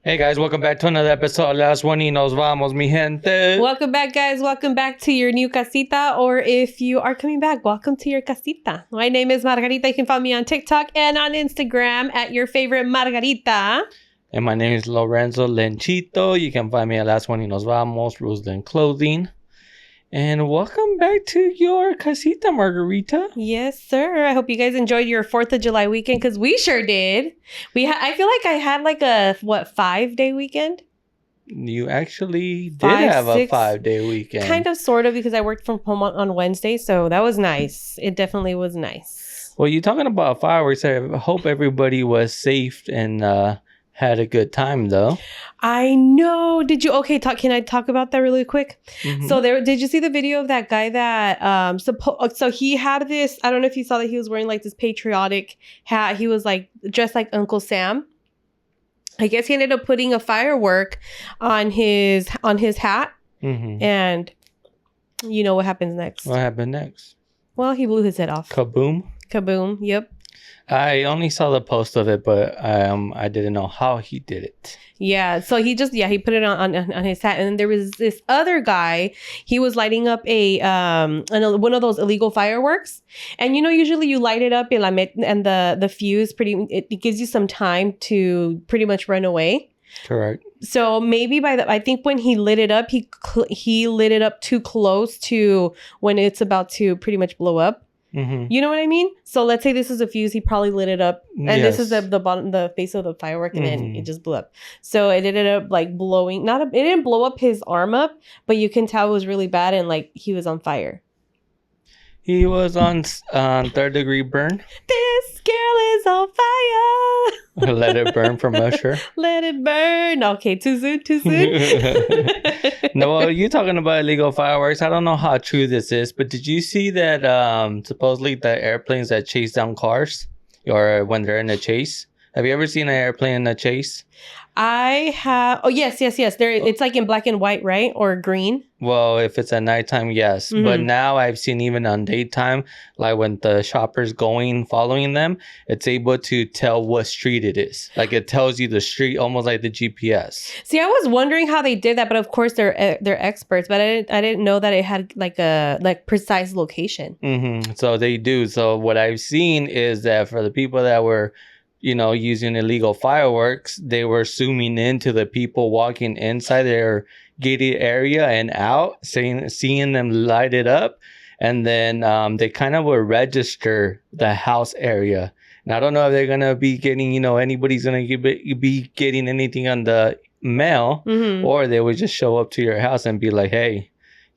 Hey guys, welcome back to another episode. Last one y nos vamos, mi gente. Welcome back, guys. Welcome back to your new casita, or if you are coming back, welcome to your casita. My name is Margarita. You can follow me on TikTok and on Instagram at your favorite Margarita. And my name is Lorenzo Lenchito. You can find me at Last One y Nos Vamos, Roseland Clothing. And welcome back to your casita, Margarita. Yes, sir. I hope you guys enjoyed your 4th of July weekend, because we sure did. I feel like I had like a, 5-day weekend? You actually did have a 5-day weekend. Kind of, sort of, because I worked from home on Wednesday, so that was nice. It definitely was nice. Well, you're talking about fireworks. I hope everybody was safe and had a good time, though. I know. Did you? Okay, can I talk about that really quick? Mm-hmm. So did you see the video of that guy that so he had this, I don't know if you saw that he was wearing like this patriotic hat. He was like dressed like Uncle Sam. I guess he ended up putting a firework on his hat. Mm-hmm. And you know what happens next? What happened next? Well, he blew his head off. Kaboom. Kaboom. Yep. I only saw the post of it, but I didn't know how he did it. Yeah, so he put it on his hat, and then there was this other guy. He was lighting up one of those illegal fireworks, and usually you light it up and the fuse it gives you some time to pretty much run away. Correct. So maybe I think when he lit it up, he lit it up too close to when it's about to pretty much blow up. Mm-hmm. You know what I mean? So let's say this is a fuse. He probably lit it up, and this is the bottom, the face of the firework, and then it just blew up. So it ended up like blowing. It didn't blow up his arm up, but you can tell it was really bad, and like he was on fire. He was on 3rd degree burn. This girl is on fire. Let it burn from Usher. Let it burn. Okay, too soon. No, well, you're talking about illegal fireworks. I don't know how true this is, but did you see that supposedly the airplanes that chase down cars or when they're in a chase? Have you ever seen an airplane in a chase? I have. Oh, yes. It's like in black and white, right? Or green. Well, if it's at nighttime, yes. Mm-hmm. But now I've seen even on daytime, like when the shopper's following them, it's able to tell what street it is. Like it tells you the street, almost like the GPS. See, I was wondering how they did that, but of course they're experts. But I didn't know that it had like a precise location. Mm-hmm. So they do. So what I've seen is that for the people that were using illegal fireworks, they were zooming into the people walking inside their gated area and out, seeing them light it up. And then they kind of will register the house area. And I don't know if they're going to be getting, anybody's going to be getting anything on the mail, mm-hmm. or they would just show up to your house and be like, hey,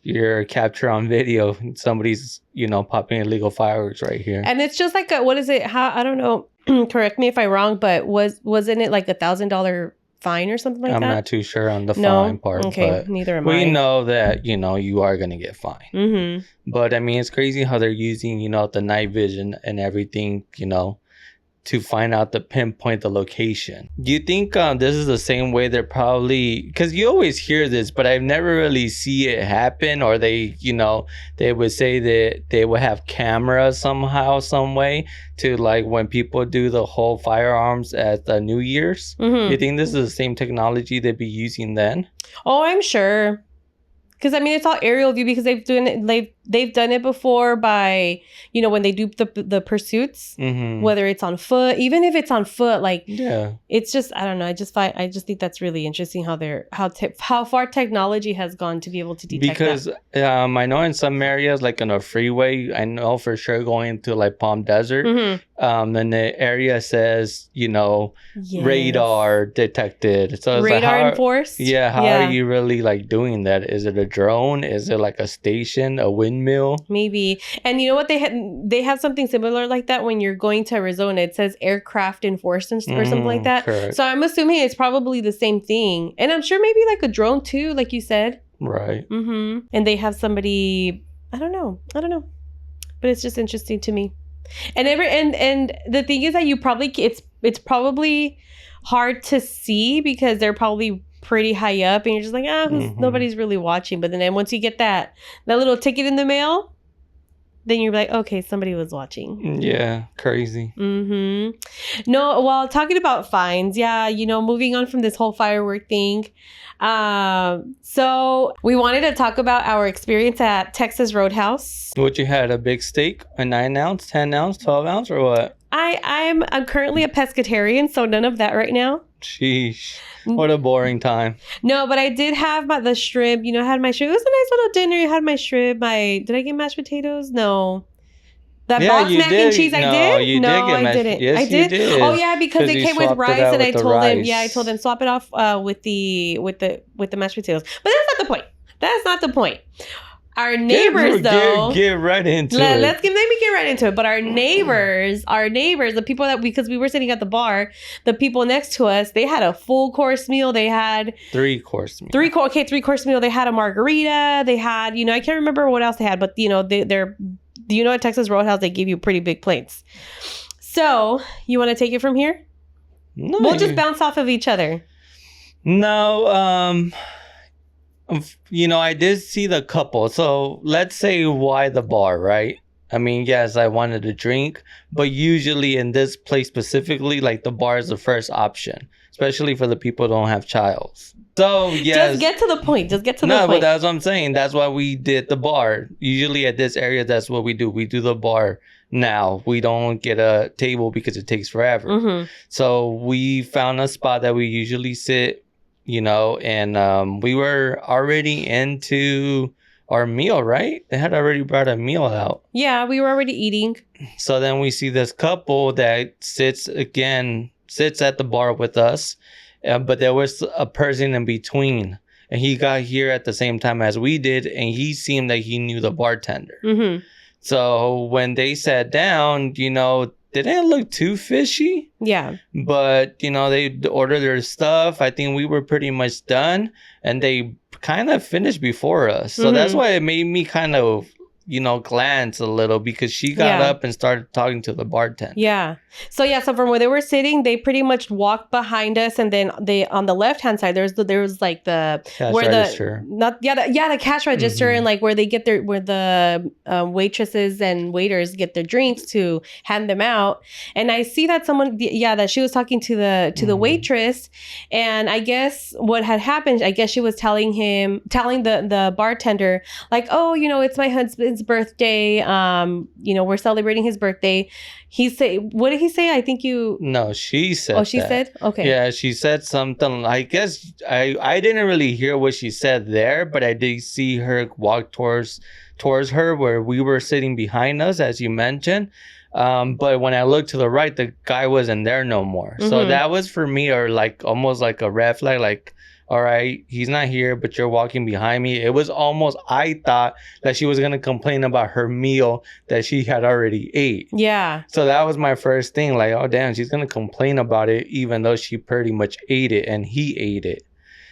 you're captured on video. Somebody's, popping illegal fireworks right here. And it's just like, what is it? I don't know. Correct me if I'm wrong, but wasn't it like $1,000 fine or something like that? I'm not too sure on the fine part. Okay, but neither am I. We know that, you are going to get fined. Mm-hmm. But, I mean, it's crazy how they're using, the night vision and everything, to find out pinpoint the location. Do you think this is the same way they're probably, because you always hear this, but I've never really see it happen, or they would say that they would have cameras somehow, some way to like when people do the whole firearms at the New Year's. Mm-hmm. You think this is the same technology they'd be using then? Oh, I'm sure. Because, I mean, it's all aerial view because they've done it before by, when they do the pursuits, mm-hmm. whether it's on foot, even if it's on foot, like, yeah, it's just, I don't know. I just think that's really interesting how far technology has gone to be able to detect because, I know in some areas, like on a freeway, I know for sure going to like Palm Desert, mm-hmm. Then the area says, yes. radar detected. So it's radar enforced? Yeah. How are you really like doing that? Is it a drone? Is it like a station, a windmill? Maybe. And you know what, they have something similar like that when you're going to Arizona. It says aircraft enforcement or something like that. Correct. So I'm assuming it's probably the same thing, and I'm sure maybe like a drone too, like you said. Right. Mm-hmm. And they have somebody. I don't know, but it's just interesting to me. And and the thing is that it's probably hard to see because they're probably pretty high up, and you're just like, mm-hmm. nobody's really watching. But then once you get that little ticket in the mail, then you're like, okay, somebody was watching. Yeah, crazy. Mm-hmm. No, well, talking about fines, yeah, moving on from this whole firework thing. So we wanted to talk about our experience at Texas Roadhouse. What you had, a big steak, a 9 ounce, 10 ounce, 12 ounce, or what? I'm currently a pescatarian, so none of that right now. Sheesh. What a boring time. No, but I did have the shrimp. I had my shrimp. It was a nice little dinner. You had my shrimp. Did I get mashed potatoes? No. That box mac and cheese I did? I didn't. Yes, I did. You did. Oh yeah, because it came with rice, and I told them, I told them swap it off with the mashed potatoes. But that's not the point. That's not the point. Our neighbors, though. Get right into it. Let me get right into it. But our neighbors, the people because we were sitting at the bar, the people next to us, they had a full course meal. They had 3-course meal. 3-course meal. They had a margarita. They had, I can't remember what else they had, but they're at Texas Roadhouse, they give you pretty big plates. So you want to take it from here? No, we'll just bounce off of each other. No, I did see the couple. So let's say why the bar, right? I mean, yes, I wanted to drink, but usually in this place specifically, like the bar is the first option, especially for the people who don't have childs. So yes, just get to the point. No, but that's what I'm saying. That's why we did the bar. Usually at this area, that's what we do. We do the bar now. We don't get a table because it takes forever. Mm-hmm. So we found a spot that we usually sit. And we were already into our meal, right? They had already brought a meal out. Yeah, we were already eating. So then we see this couple that sits at the bar with us, but there was a person in between. And he got here at the same time as we did, and he seemed like he knew the bartender. Mm-hmm. So when they sat down, they didn't look too fishy. Yeah. But, they ordered their stuff. I think we were pretty much done. And they kind of finished before us. So that's why it made me kind of, glance a little because she got up and started talking to the bartender. Yeah. So from where they were sitting, they pretty much walked behind us, and then they on the left hand side there was like the cash where register. the cash register and like where they get where the waitresses and waiters get their drinks to hand them out. And I see that that she was talking to the waitress, and I guess what had happened, I guess she was telling the bartender like, oh, it's my husband's birthday. We're celebrating his birthday. What did he say? I think you... No, she said Oh, she said? Okay. Yeah, she said something. I guess I didn't really hear what she said there, but I did see her walk towards her where we were sitting behind us, as you mentioned. But when I looked to the right, the guy wasn't there no more. Mm-hmm. So that was for me, or like almost like a red flag, like, all right, he's not here, but you're walking behind me. It was almost, I thought that she was going to complain about her meal that she had already ate. Yeah. So that was my first thing. Like, oh, damn, she's going to complain about it, even though she pretty much ate it and he ate it.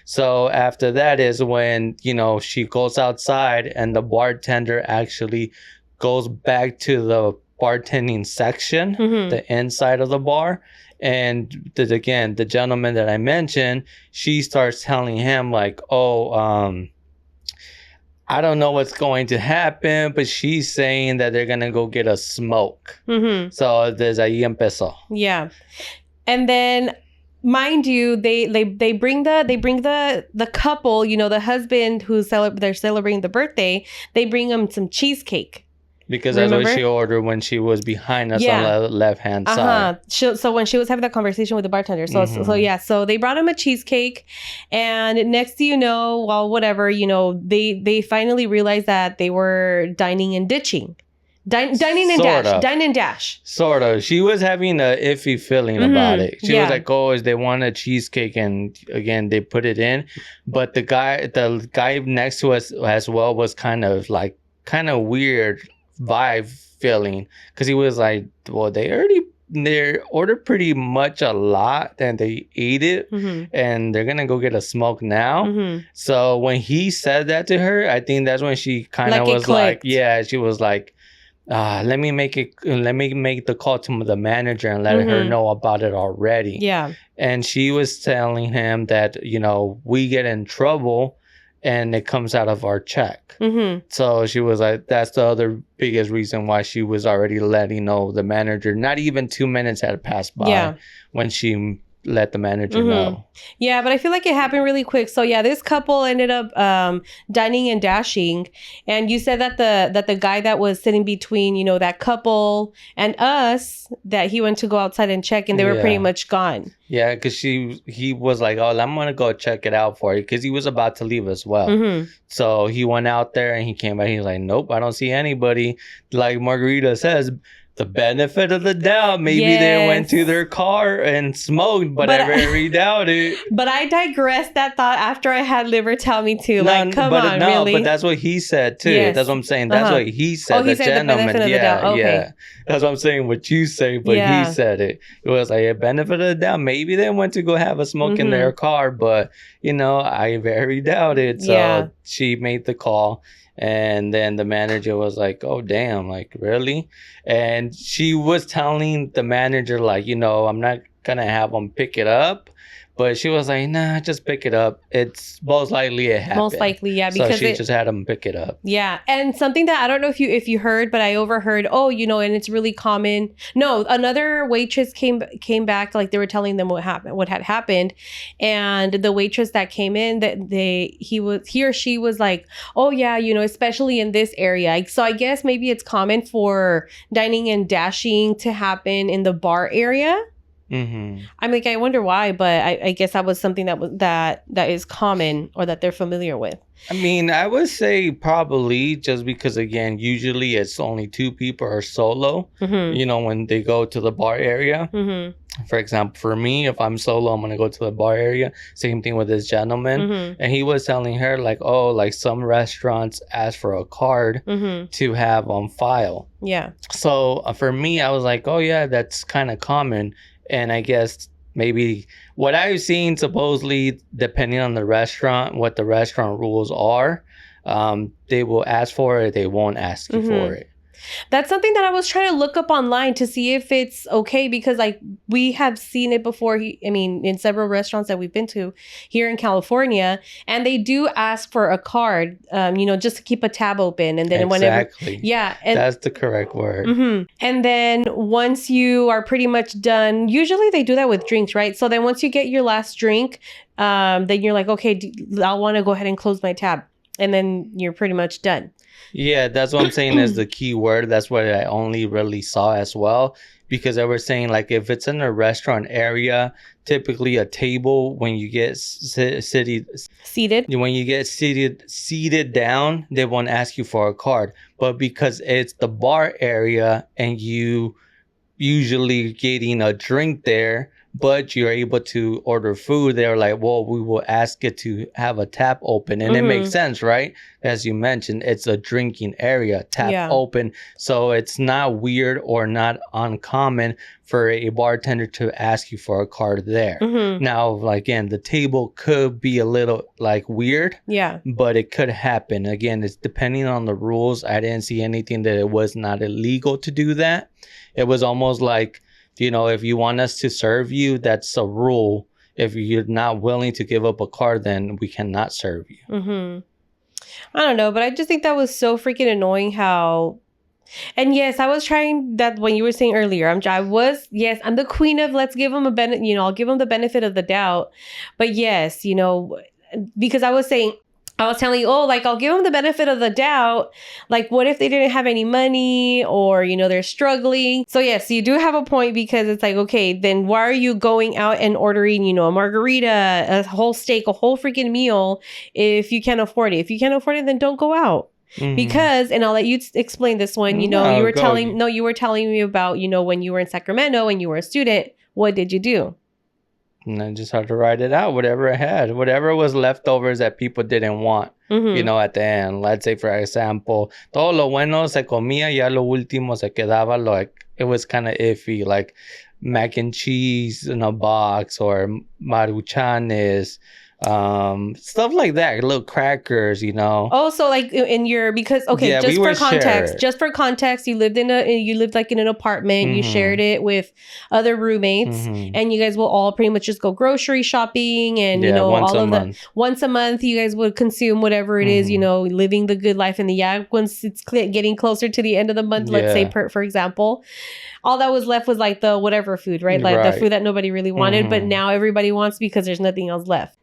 So after that is when, she goes outside and the bartender actually goes back to the bartending section, the inside of the bar. And the gentleman that I mentioned, she starts telling him like, oh, I don't know what's going to happen, but she's saying that they're going to go get a smoke. Mm-hmm. So desde ahí empezó. Yeah. And then, mind you, they bring the couple, the husband they're celebrating the birthday, they bring him some cheesecake. Because that's what she ordered when she was behind us on the left-hand side. So when she was having that conversation with the bartender. So they brought him a cheesecake. And next thing you know, they finally realized that they were dining and ditching. Dine and dash. Sort of. She was having an iffy feeling about it. She was like, oh, they want a cheesecake. And again, they put it in. But the guy next to us as well was kind of weird vibe feeling, because he was like, well, they ordered pretty much a lot and they ate it, and they're gonna go get a smoke now. So when he said that to her, I think that's when she kind of was like, she was like, let me make the call to the manager and let her know about it already. Yeah. And she was telling him that, we get in trouble and it comes out of our check. So she was like, that's the other biggest reason why she was already letting know the manager. Not even 2 minutes had passed by when she let the manager know. Yeah, but I feel like it happened really quick. So yeah, this couple ended up dining and dashing, and you said that the guy that was sitting between, you know, that couple and us, that he went to go outside and check, and they were pretty much gone. Yeah, because he was like, oh, I'm gonna go check it out for you, because he was about to leave as well. So he went out there and he came back. He's like, nope, I don't see anybody. Like Margarita says, the benefit of the doubt. Maybe they went to their car and smoked, but I very doubt it. But I digressed that thought after I had Liver tell me to. Like, come on, really? But that's what he said too. Yes. That's what I'm saying. That's what he said. He said the benefit of the doubt. Okay. Yeah. That's what I'm saying. What you say, but he said it. It was like a benefit of the doubt. Maybe they went to go have a smoke in their car, but you know, I very doubt it. So she made the call. And then the manager was like, oh, damn, like, really? And she was telling the manager, like, you know, I'm not going to have them pick it up. But she was like, nah, just pick it up. It's most likely it happened. Most likely, yeah. Because so she just had them pick it up. Yeah. And something that I don't know if you heard, but I overheard, oh, you know, and it's really common. No, another waitress came back, like they were telling them what had happened. And the waitress that came in, that he or she was like, oh yeah, you know, especially in this area. So I guess maybe it's common for dining and dashing to happen in the bar area. I'm like, I wonder why, but I guess that was something that is common, or that they're familiar with. I mean, I would say probably, just because, again, usually it's only two people or solo, you know, when they go to the bar area. For example, for me, if I'm solo, I'm going to go to the bar area. Same thing with this gentleman. And he was telling her, like, oh, like some restaurants ask for a card to have on file. Yeah. So for me, I was like, oh, yeah, that's kind of common. And I guess maybe what I've seen, supposedly, depending on the restaurant, what the restaurant rules are, they will ask for it. They won't ask you for it. That's something that I was trying to look up online to see if it's okay, because like we have seen it before. In several restaurants that we've been to here in California, and they do ask for a card, you know, just to keep a tab open. And then whenever, and that's the correct word. And then once you are pretty much done, usually they do that with drinks, right? So then once you get your last drink, then you're like, okay, I want to go ahead and close my tab, and then you're pretty much done. Yeah, that's what I'm saying is the key word. That's what I only really saw as well. Because I was saying, like, if it's in a restaurant area, typically a table, when you get seated, when you get seated down, they won't ask you for a card. But because it's the bar area and you usually getting a drink there, but you're able to order food, they're like, well, we will ask it to have a tap open. And it makes sense, right? As you mentioned, it's a drinking area, tap open. So it's not weird or not uncommon for a bartender to ask you for a card there. Now, like, again, the table could be a little like weird, but it could happen. Again, it's depending on the rules. I didn't see anything that it was not illegal to do that. It was almost like, you know, if you want us to serve you, that's a rule. If you're not willing to give up a card, then we cannot serve you. I don't know, but I just think that was so freaking annoying how... And yes, I was trying that when you were saying earlier. I'm the queen of let's give them a benefit, you know, I'll give them the benefit of the doubt. But yes, you know, because I was telling you, oh, like, I'll give them the benefit of the doubt. Like, what if they didn't have any money, or, you know, they're struggling? So yes, you do have a point, because it's like, okay, then why are you going out and ordering, you know, a margarita, a whole steak, a whole freaking meal if you can't afford it? If you can't afford it, then don't go out. Because, and I'll let you explain this one, you know, you were telling me about, you know, when you were in Sacramento and you were a student, what did you do? And I just had to write it out, whatever I had, whatever was leftovers that people didn't want, you know, at the end. Let's say, for example, todo lo bueno se comía, ya lo último se quedaba, like, it was kind of iffy, like mac and cheese in a box, or maruchanes, stuff like that, little crackers, you know. Oh, so like in your, because okay, Yeah, just we for would context, share. just for context, you lived like in an apartment, you shared it with other roommates, and you guys will all pretty much just go grocery shopping, and you Yeah, know once all a of month. once a month you guys would consume whatever it is, you know, living the good life. And once it's getting closer to the end of the month, let's say Yeah. for example, all that was left was like the whatever food, right? Like the Right. food that nobody really wanted, but now everybody wants because there's nothing else left.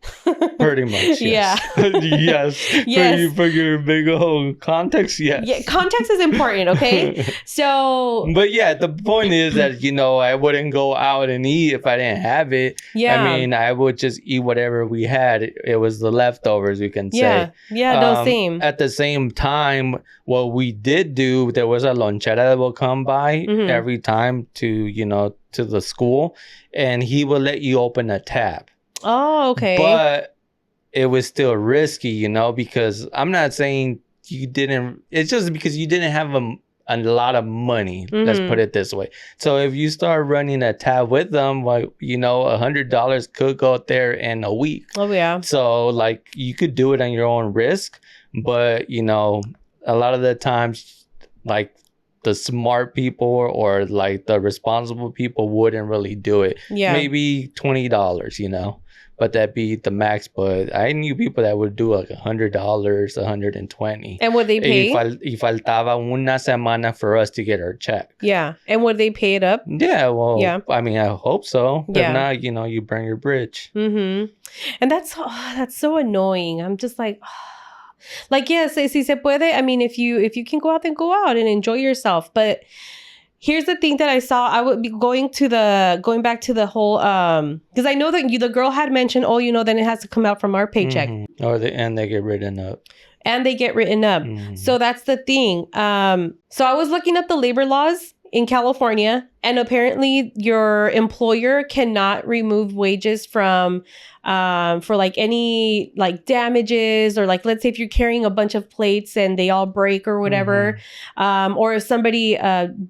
Pretty much, yes. Yes. Yes. For your big old context, yes. Yeah, context is important, okay? So, But yeah, the point is that, you know, I wouldn't go out and eat if I didn't have it. yeah. I mean, I would just eat whatever we had. It was the leftovers, you can say. Yeah. Yeah, no, same. At the same time, what we did do, there was a lonchera that will come by every time to, you know, to the school, and he will let you open a tab. Oh, okay. But it was still risky, you know, because I'm not saying you didn't, it's just because you didn't have a lot of money. Let's put it this way. So if you start running a tab with them, like, you know, $100 could go out there in a week. Oh, yeah. So like you could do it on your own risk, but you know, a lot of the times, like the smart people or like the responsible people wouldn't really do it. Yeah. Maybe $20, you know. But that'd be the max. But I knew people that would do like $100, $120. And would they pay? Y faltaba una semana for us to get our check. Yeah. And would they pay it up? Yeah, well, yeah. I mean, I hope so. Yeah. If not, you know, you burn your bridge. And that's so annoying. I'm just like, like, yes, si se puede. I mean, if you can go out, then go out and enjoy yourself. But here's the thing that I saw. I would be going back to the whole because I know that the girl had mentioned, oh, you know, then it has to come out from our paycheck. And they get written up. And they get written up. So that's the thing. So I was looking up the labor laws in California, and apparently your employer cannot remove wages from for like any like damages, or like, let's say if you're carrying a bunch of plates and they all break or whatever, or if somebody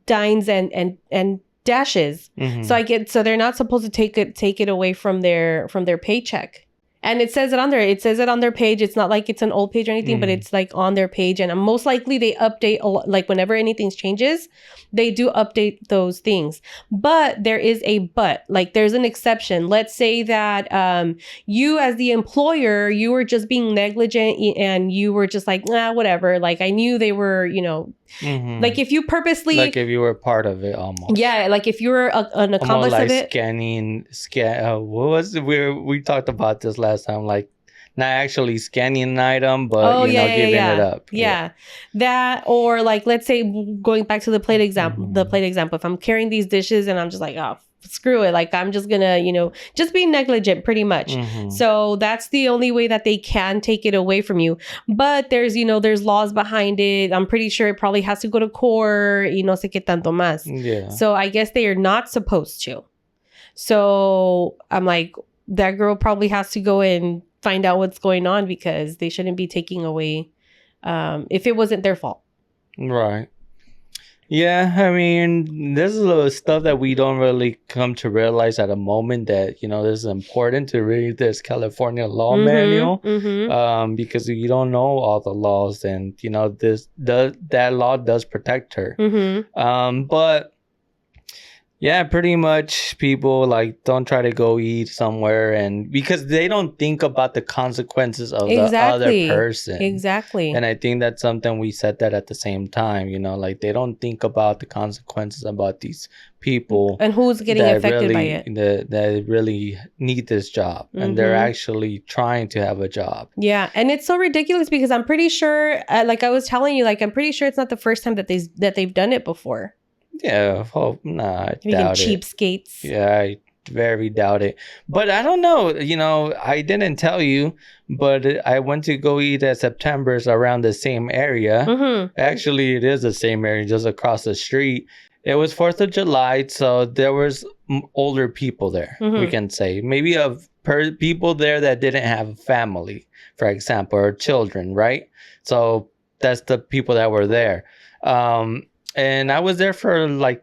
dines and dashes. So they're not supposed to take it away from their paycheck. And it says it on there. It says it on their page. It's not like it's an old page or anything, but it's like on their page. And most likely they update a lot, like whenever anything changes, they do update those things. But there is a but. Like there's an exception. Let's say that you as the employer, you were just being negligent and you were just like, whatever. Like I knew they were, you know, like if you purposely, like if you were part of it almost. Yeah, like if you were an accomplice like of it. What was it? We talked about this last time, like not actually scanning an item, but giving it up. Yeah. That, or like, let's say going back to the plate example, if I'm carrying these dishes and I'm just like, oh, screw it. Like I'm just gonna, you know, just be negligent pretty much. So that's the only way that they can take it away from you. But there's, you know, there's laws behind it. I'm pretty sure it probably has to go to court, y no sé qué tanto más. Yeah. So I guess they are not supposed to. So I'm like, that girl probably has to go and find out what's going on, because they shouldn't be taking away if it wasn't their fault. Right. Yeah, I mean, this is a stuff that we don't really come to realize at a moment, that, you know, this is important to read this California law manual, because you don't know all the laws, and, you know, that law does protect her. But yeah, pretty much people like don't try to go eat somewhere, and because they don't think about the consequences of the other person. Exactly. And I think that's something we said that at the same time, you know, like they don't think about the consequences about these people and who's getting affected by it. That really need this job, and they're actually trying to have a job. Yeah, and it's so ridiculous because I'm pretty sure, like I was telling you, like I'm pretty sure it's not the first time that they've done it before. Yeah, I doubt it. Cheapskates. Yeah, I very doubt it. But I don't know. You know, I didn't tell you, but I went to go eat at September's around the same area. Actually, it is the same area, just across the street. It was 4th of July, so there was older people there, we can say. Maybe people there that didn't have a family, for example, or children, right? So that's the people that were there. And I was there for like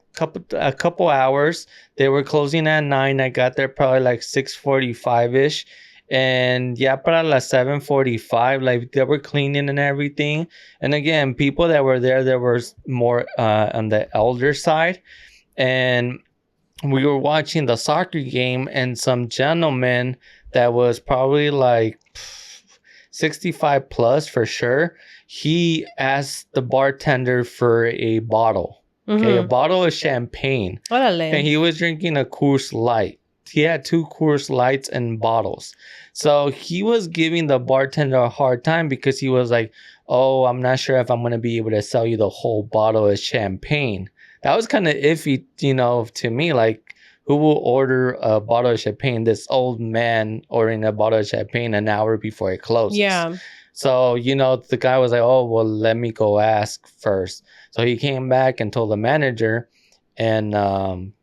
a couple hours. They were closing at 9. I got there probably like 6:45-ish. And yeah, para las 7:45, like they were cleaning and everything. And again, people that were there were more on the elder side. And we were watching the soccer game, and some gentleman that was probably like 65 plus for sure, he asked the bartender for a bottle. Okay, a bottle of champagne. Órale. And he was drinking a Coors Light. He had 2 Coors Lights in bottles. So he was giving the bartender a hard time because he was like, oh, I'm not sure if I'm going to be able to sell you the whole bottle of champagne. That was kind of iffy, you know, to me. Like, who will order a bottle of champagne? This old man ordering a bottle of champagne an hour before it closes. Yeah. So, you know, the guy was like, oh, well, let me go ask first. So he came back and told the manager, and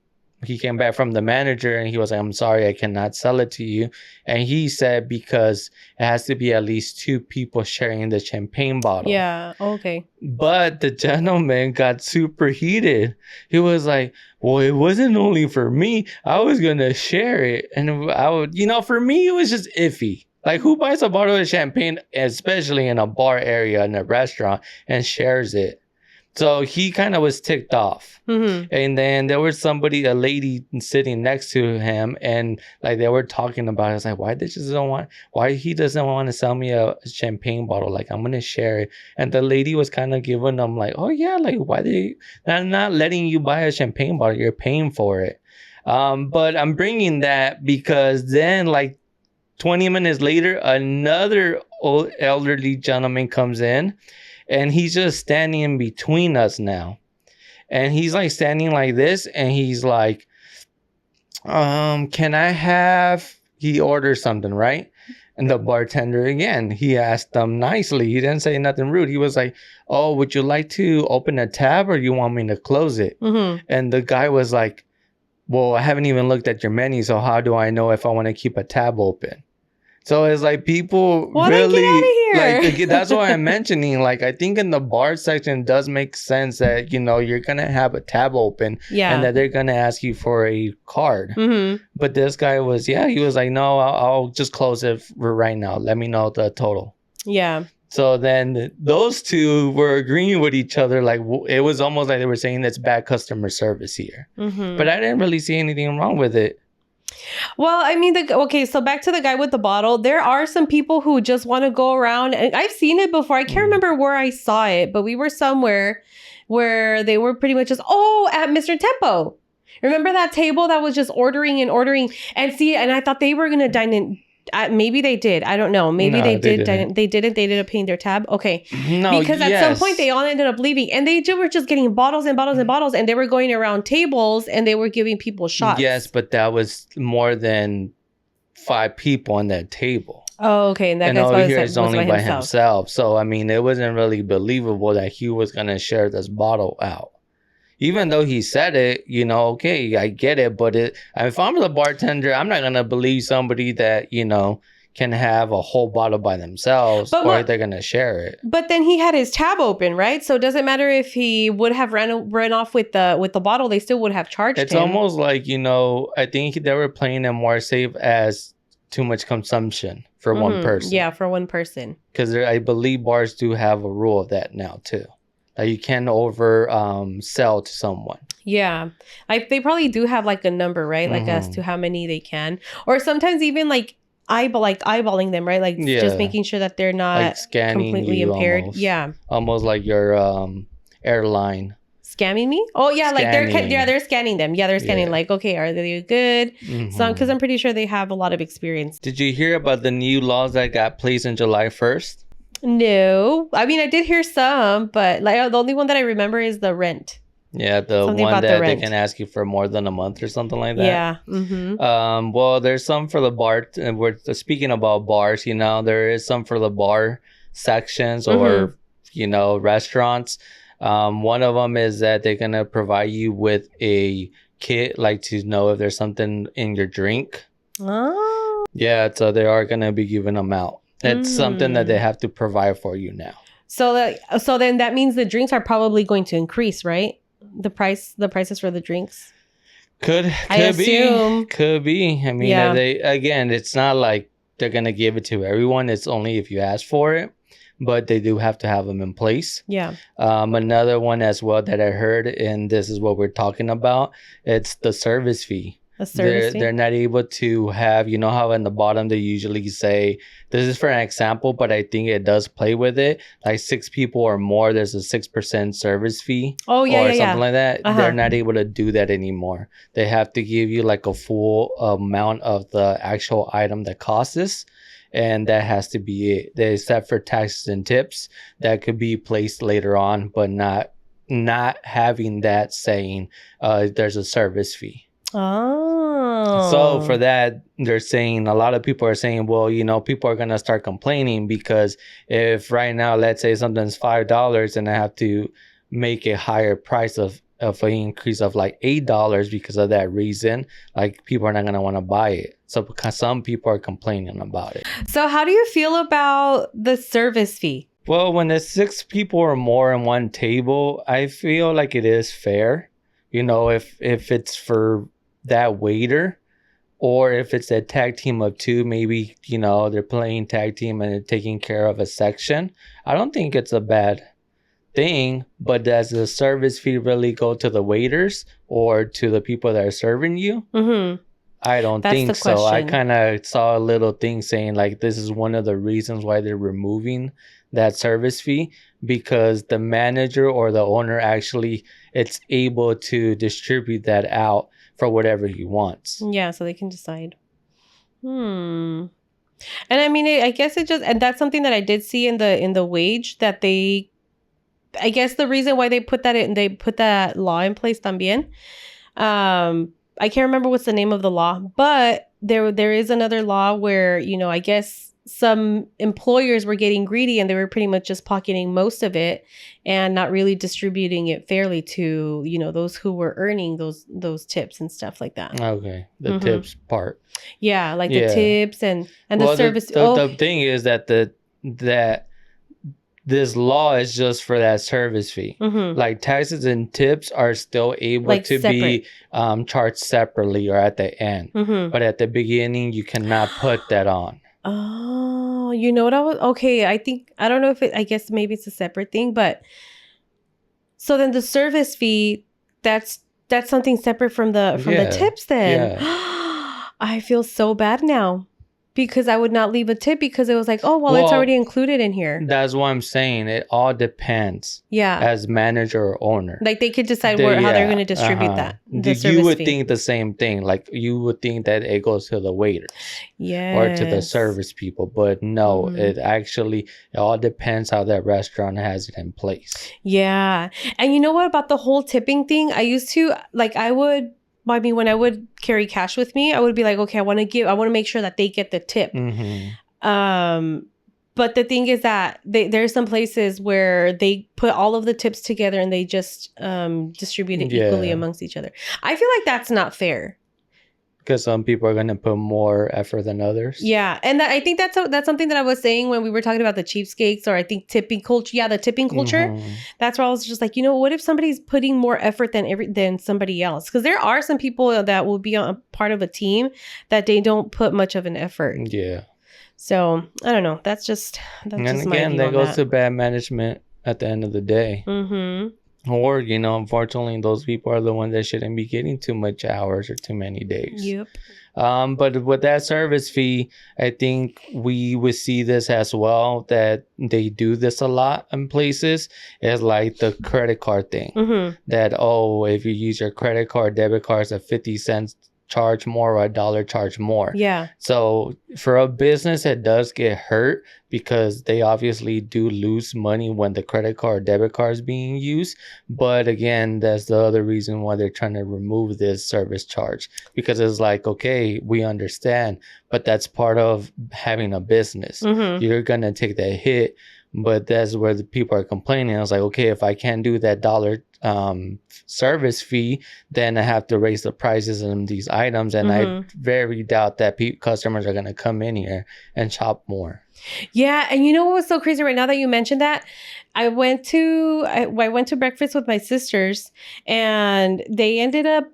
he came back from the manager and he was like, I'm sorry, I cannot sell it to you. And he said because it has to be at least 2 people sharing the champagne bottle. Yeah. Okay. But the gentleman got super heated. He was like, well, it wasn't only for me. I was going to share it. And I would, you know, for me, it was just iffy. Like, who buys a bottle of champagne, especially in a bar area, in a restaurant, and shares it? So he kind of was ticked off. And then there was a lady sitting next to him, and like they were talking about it. It's like, why he doesn't want to sell me a champagne bottle? Like, I'm going to share it. And the lady was kind of giving them like, oh yeah, like why they're not letting you buy a champagne bottle? You're paying for it. But I'm bringing that because then like 20 minutes later, another old elderly gentleman comes in. And he's just standing in between us now. And he's like standing like this. And he's like, can I have... He orders something, right? And the bartender, again, he asked them nicely. He didn't say nothing rude. He was like, oh, would you like to open a tab or you want me to close it? And the guy was like, well, I haven't even looked at your menu. So how do I know if I want to keep a tab open? So it's like people really like, that's why I'm mentioning, like, I think in the bar section it does make sense that, you know, you're going to have a tab open and that they're going to ask you for a card. But this guy was, he was like, no, I'll just close it for right now. Let me know the total. Yeah. So then those two were agreeing with each other. Like, it was almost like they were saying it's bad customer service here. But I didn't really see anything wrong with it. Well, I mean, so back to the guy with the bottle. There are some people who just want to go around, and I've seen it before. I can't remember where I saw it, but we were somewhere where they were pretty much just, at Mr. Tempo. Remember that table that was just ordering and see, and I thought they were going to dine in. Maybe they did. I don't know. Maybe they did. They didn't. They ended up paying their tab. Okay. No, because at some point they all ended up leaving, and they were just getting bottles and bottles and bottles, and they were going around tables and they were giving people shots. Yes, but that was more than 5 people on that table. Oh, okay. And that guy's over here is only by himself. So I mean, it wasn't really believable that he was gonna share this bottle out. Even though he said it, you know, okay, I get it. But if I'm the bartender, I'm not going to believe somebody that, you know, can have a whole bottle by themselves or they're going to share it. But then he had his tab open, right? So it doesn't matter if he would have ran off with the bottle, they still would have charged him. It's almost like, you know, I think they were playing it more safe as too much consumption for one person. Yeah, for one person. Because I believe bars do have a rule of that now, too. You can sell to someone. Yeah. They probably do have like a number, right? Like as to how many they can. Or sometimes even like eyeballing them, right? Like just making sure that they're not like scanning completely impaired. Almost. Yeah. Almost like your airline. Scamming me? Oh yeah, scanning. They're scanning them. Yeah, they're scanning like, okay, are they good? So because I'm pretty sure they have a lot of experience. Did you hear about the new laws that got placed in July 1st? No, I mean I did hear some, but like the only one that I remember is the rent. Yeah, something one that they can ask you for more than a month or something like that. Yeah. Well, there's some for the bar. And we're speaking about bars. You know, there is some for the bar sections or you know restaurants. One of them is that they're gonna provide you with a kit, like to know if there's something in your drink. Oh. Yeah, so they are gonna be giving them out. It's something that they have to provide for you now. So then that means the drinks are probably going to increase, right? The prices for the drinks. Could be. I mean, it's not like they're going to give it to everyone. It's only if you ask for it, but they do have to have them in place. Yeah. Another one as well that I heard, and this is what we're talking about, it's the service fee. They're not able to have, you know how in the bottom they usually say, this is for an example, but I think it does play with it. Like 6 people or more, there's a 6% service fee. Oh, yeah, or something like that. They're not able to do that anymore. They have to give you like a full amount of the actual item that costs this. And that has to be it. Except for taxes and tips that could be placed later on, but not having that saying there's a service fee. Oh. So for that, they're saying, a lot of people are saying, well, you know, people are going to start complaining because if right now, let's say something's $5 and I have to make a higher price of an increase of like $8 because of that reason, like people are not going to want to buy it. So because some people are complaining about it. So how do you feel about the service fee? Well, when there's 6 people or more in one table, I feel like it is fair. You know, if it's for that waiter, or if it's a tag team of 2, maybe, you know, they're playing tag team and they're taking care of a section. I don't think it's a bad thing, but does the service fee really go to the waiters or to the people that are serving you? Mm-hmm. I don't think so. I kind of saw a little thing saying like this is one of the reasons why they're removing that service fee, because the manager or the owner actually it's able to distribute that out for whatever he wants. Yeah, so they can decide. And I mean, I guess it just, and that's something that I did see in the wage that they, I guess the reason why they put that in, they put that law in place también. I can't remember what's the name of the law, but there is another law where, you know, I guess some employers were getting greedy and they were pretty much just pocketing most of it and not really distributing it fairly to, you know, those who were earning those tips and stuff like that. Okay. The tips part. Yeah. Like the tips and the service. The thing is that that this law is just for that service fee. Like taxes and tips are still able like to separate. Be charged separately or at the end. But at the beginning, you cannot put that on. Oh, you know what okay. I don't know if I guess maybe it's a separate thing, but so then the service fee, that's something separate from the tips then. Yeah. I feel so bad now. Because I would not leave a tip because it was like, well, it's already included in here. That's what I'm saying. It all depends. Yeah. As manager or owner. Like they could decide how they're going to distribute that. You would think the same thing. Like you would think that it goes to the waiter. Yeah. Or to the service people. But no, it all depends how that restaurant has it in place. Yeah. And you know what about the whole tipping thing? I used to, when I would carry cash with me, I would be like, okay, I want to make sure that they get the tip. But the thing is that there's some places where they put all of the tips together and they just distribute it equally amongst each other. I feel like that's not fair. Because some people are going to put more effort than others. Yeah. And I think that's something that I was saying when we were talking about the cheapskates, or I think tipping culture. Yeah, the tipping culture. That's where I was just like, you know, what if somebody's putting more effort than somebody else? Because there are some people that will be a part of a team that they don't put much of an effort. Yeah. So, I don't know. That's just and just again, that goes to bad management at the end of the day. Or, you know, unfortunately, those people are the ones that shouldn't be getting too much hours or too many days. Yep. But with that service fee, I think we would see this as well, that they do this a lot in places. It's like the credit card thing. That, if you use your credit card, debit card, it's a 50 cents charge more or $1 charge more. Yeah. So for a business, it does get hurt because they obviously do lose money when the credit card, debit card is being used. But again, that's the other reason why they're trying to remove this service charge, because it's like, okay, we understand, but that's part of having a business. You're going to take that hit. But that's where the people are complaining. I was like, okay, if I can't do that dollar service fee, then I have to raise the prices on these items. And I very doubt that customers are going to come in here and shop more. Yeah. And you know what was so crazy right now that you mentioned that? I went to breakfast with my sisters, and they ended up,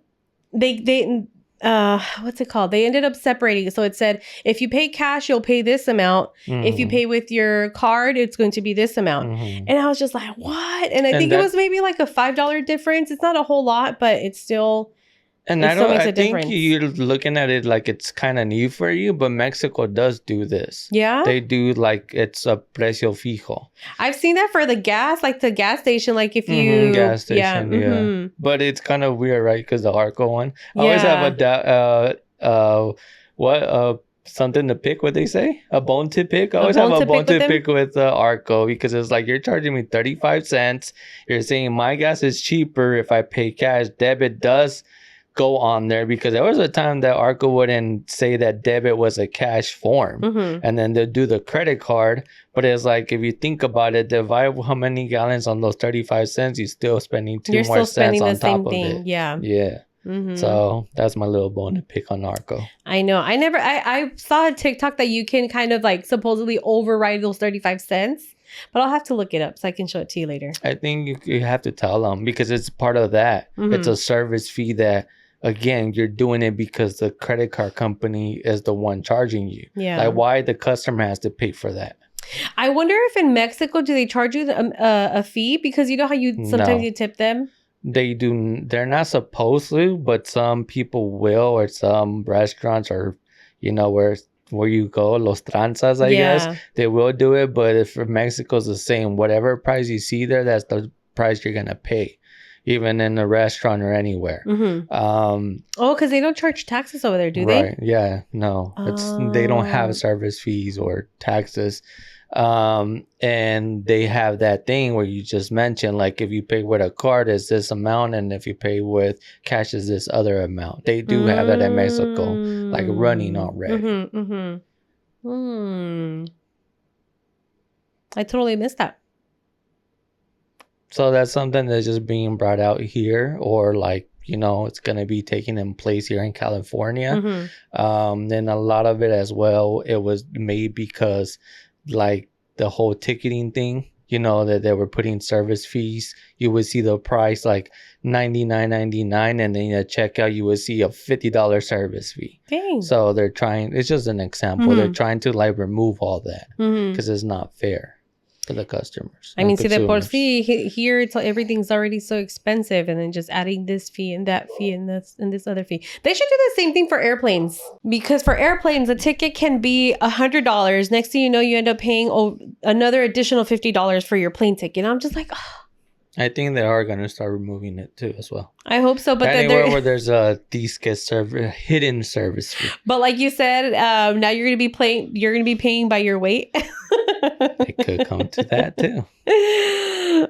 what's it called? They ended up separating. So it said, if you pay cash, you'll pay this amount. If you pay with your card, it's going to be this amount. And I was just like, what? And I think it was maybe like a $5 difference. It's not a whole lot, but it's still. And I think you're looking at it like it's kind of new for you, but Mexico does do this. Yeah? They do like it's a precio fijo. I've seen that for the gas, like the gas station, like if you... gas station, yeah. But it's kind of weird, right? Because the Arco one. I always have something to pick, what they say? A bone to pick? I always have a bone to pick with Arco because it's like you're charging me 35 cents. You're saying my gas is cheaper if I pay cash. Debit does go on there because there was a time that Arco wouldn't say that debit was a cash form, and then they'll do the credit card. But it's like, if you think about it, divide how many gallons on those 35 cents, you're still spending two more cents on top of it. Yeah. So that's my little bone to pick on Arco. I know. I saw a TikTok that you can kind of like supposedly override those 35 cents. But I'll have to look it up so I can show it to you later. I think you have to tell them because it's part of that. It's a service fee that, again, you're doing it because the credit card company is the one charging you. Yeah. Like, why the customer has to pay for that? I wonder if in Mexico, do they charge you a fee? Because you know how you sometimes you tip them? They do. They're not supposed to, but some people will, or some restaurants, or, you know, where you go, Los Tranzas, I guess, they will do it. But if Mexico's the same, whatever price you see there, that's the price you're going to pay. Even in a restaurant or anywhere. Because they don't charge taxes over there, do they? Right. Yeah. No. They don't have service fees or taxes. And they have that thing where you just mentioned, like, if you pay with a card, it's this amount, and if you pay with cash, is this other amount. They do have that in Mexico, like running already. I totally missed that. So that's something that's just being brought out here, or like, you know, it's going to be taking in place here in California. And a lot of it as well, it was made because like the whole ticketing thing, you know, that they were putting service fees. You would see the price like $99.99, and then at checkout you would see a $50 service fee. Dang. So they're trying, it's just an example. They're trying to like remove all that because it's not fair for the customers. I mean, see, the por sí, here it's everything's already so expensive, and then just adding this fee and that fee and this other fee. They should do the same thing for airplanes, because for airplanes, a ticket can be $100. Next thing you know, you end up paying another additional $50 for your plane ticket. And I'm just like, oh. I think they are going to start removing it too as well. I hope so, but anywhere where there's a hidden service fee. But like you said, now you're going to be paying by your weight. It could come to that too.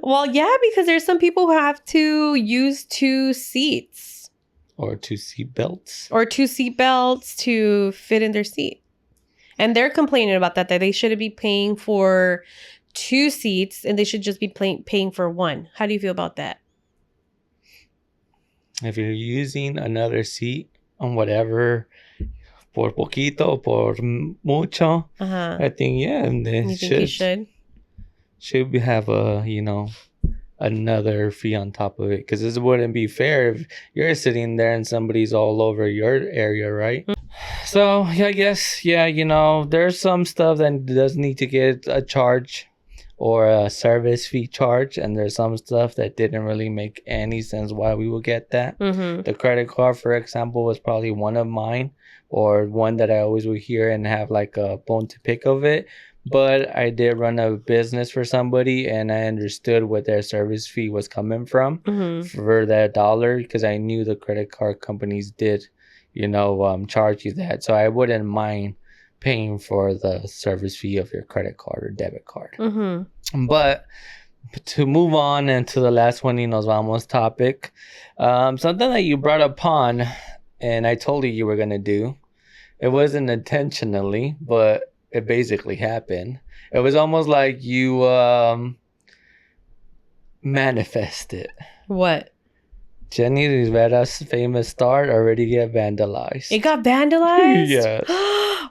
Well, yeah, because there's some people who have to use 2 seats. Or 2 seat belts. Or 2 seat belts to fit in their seat. And they're complaining about that they shouldn't be paying for 2 seats and they should just be paying for 1. How do you feel about that? If you're using another seat on whatever, por poquito, por mucho, I think, yeah, they should have a, you know, another fee on top of it, because this wouldn't be fair if you're sitting there and somebody's all over your area, right? So yeah, I guess, yeah, you know, there's some stuff that does need to get a charge or a service fee charge, and there's some stuff that didn't really make any sense why we would get that. The credit card, for example, was probably one of mine, or one that I always would hear and have like a bone to pick of it. But I did run a business for somebody, and I understood what their service fee was coming from for that dollar, because I knew the credit card companies did, you know, charge you that. So I wouldn't mind paying for the service fee of your credit card or debit card. But to move on into the last one, Nos Vamos topic, something that you brought upon, and I told you were going to do. It wasn't intentionally, but it basically happened. It was almost like you manifested. What? Jenny Rivera's famous star already got vandalized. It got vandalized? Yes.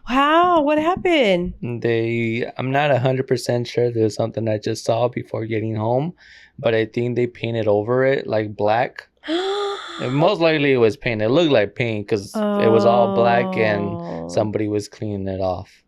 Wow, what happened? I'm not 100% sure. There's something I just saw before getting home, but I think they painted over it like black. And most likely it was paint. It looked like paint because it was all black and somebody was cleaning it off.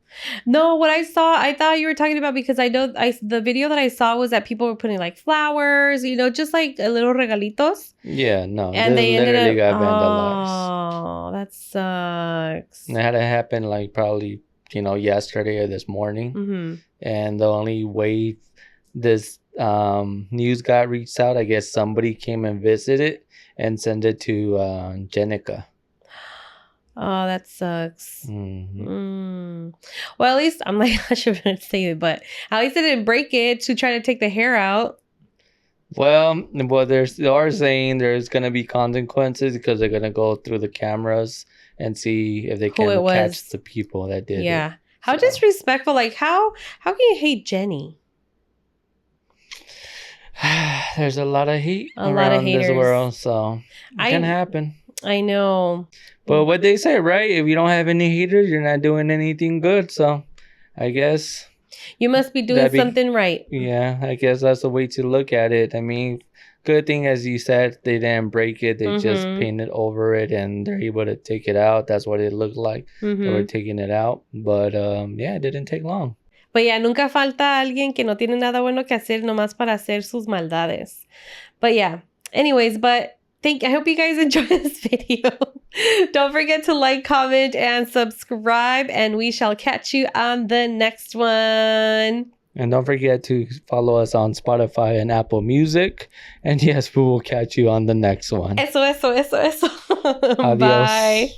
No, what I saw, I thought you were talking about, because I know the video that I saw was that people were putting like flowers, just like little regalitos. Yeah, no. And they literally got vandalized. Oh, that sucks. And it had to happen like probably, yesterday or this morning. Mm-hmm. And the only way this news got reached out, I guess somebody came and visited and sent it to Jenica. Oh, that sucks. Mm-hmm. Well, at least I'm like, I shouldn't say it, but at least they didn't break it to try to take the hair out. Well, they are saying there's gonna be consequences because they're gonna go through the cameras and see if they can catch the people that did it. Yeah. How disrespectful! Like how can you hate Jenny? There's a lot of hate around this world, so it can happen. I know. But what they say, right? If you don't have any haters, you're not doing anything good. So I guess you must be doing something right. Yeah, I guess that's the way to look at it. I mean, good thing, as you said, they didn't break it. They just painted over it and they're able to take it out. That's what it looked like. They were taking it out. But yeah, it didn't take long. But yeah, nunca falta alguien que no tiene nada bueno que hacer nomás para hacer sus maldades. But yeah, anyways, I hope you guys enjoyed this video. Don't forget to like, comment, and subscribe, and we shall catch you on the next one. And don't forget to follow us on Spotify and Apple Music. And yes, we will catch you on the next one. Eso. Adios. Bye.